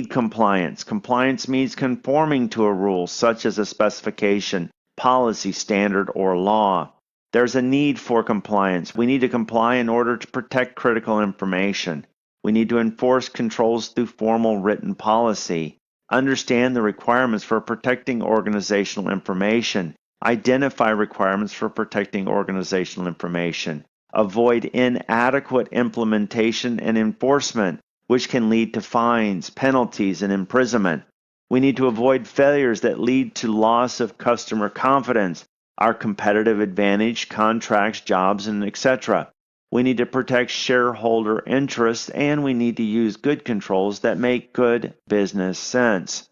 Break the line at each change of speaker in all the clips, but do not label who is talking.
Compliance. Compliance means conforming to a rule, such as a specification, policy, standard, or law. There's a need for compliance. We need to comply in order to protect critical information. We need to enforce controls through formal written policy. Understand the requirements for protecting organizational information. Identify requirements for protecting organizational information. Avoid inadequate implementation and enforcement, which can lead to fines, penalties, and imprisonment. We need to avoid failures that lead to loss of customer confidence, our competitive advantage, contracts, jobs, and etc. We need to protect shareholder interests, and we need to use good controls that make good business sense.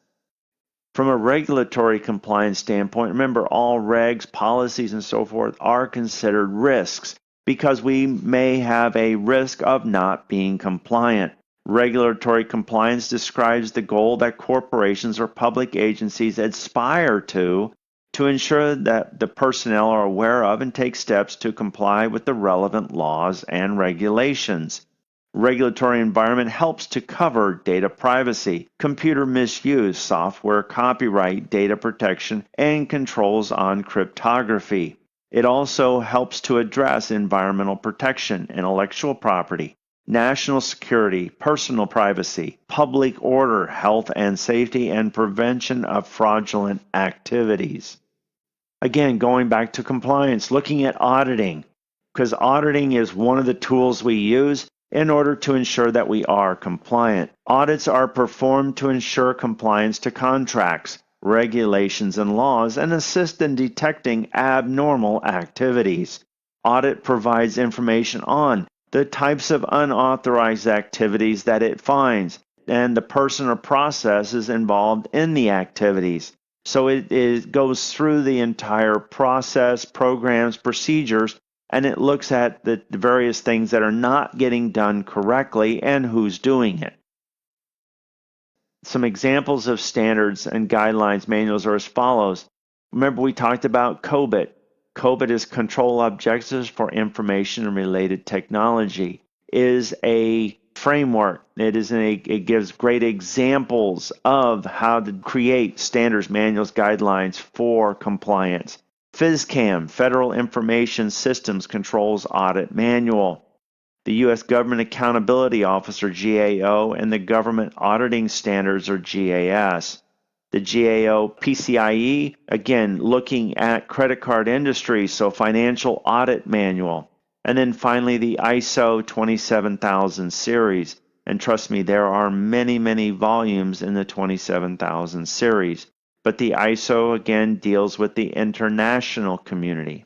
From a regulatory compliance standpoint, remember all regs, policies, and so forth are considered risks because we may have a risk of not being compliant. Regulatory compliance describes the goal that corporations or public agencies aspire to ensure that the personnel are aware of and take steps to comply with the relevant laws and regulations. Regulatory environment helps to cover data privacy, computer misuse, software copyright, data protection, and controls on cryptography. It also helps to address environmental protection, intellectual property, national security, personal privacy, public order, health and safety, and prevention of fraudulent activities. Again, going back to compliance, looking at auditing, because auditing is one of the tools we use in order to ensure that we are compliant. Audits are performed to ensure compliance to contracts, regulations, and laws, and assist in detecting abnormal activities. Audit provides information on the types of unauthorized activities that it finds, and the person or processes involved in the activities. So it goes through the entire process, programs, procedures, and it looks at the various things that are not getting done correctly and who's doing it. Some examples of standards and guidelines manuals are as follows. Remember, we talked about COBIT. COBIT is Control Objectives for Information and Related Technology. It is a framework. It gives great examples of how to create standards, manuals, guidelines for compliance. FISCAM, Federal Information Systems Controls Audit Manual. The U.S. Government Accountability Office, or GAO, and the Government Auditing Standards, or GAS. The GAO PCIe, again, looking at credit card industry, so Financial Audit Manual. And then finally, the ISO 27000 series. And trust me, there are many, many volumes in the 27000 series. But the ISO, again, deals with the international community.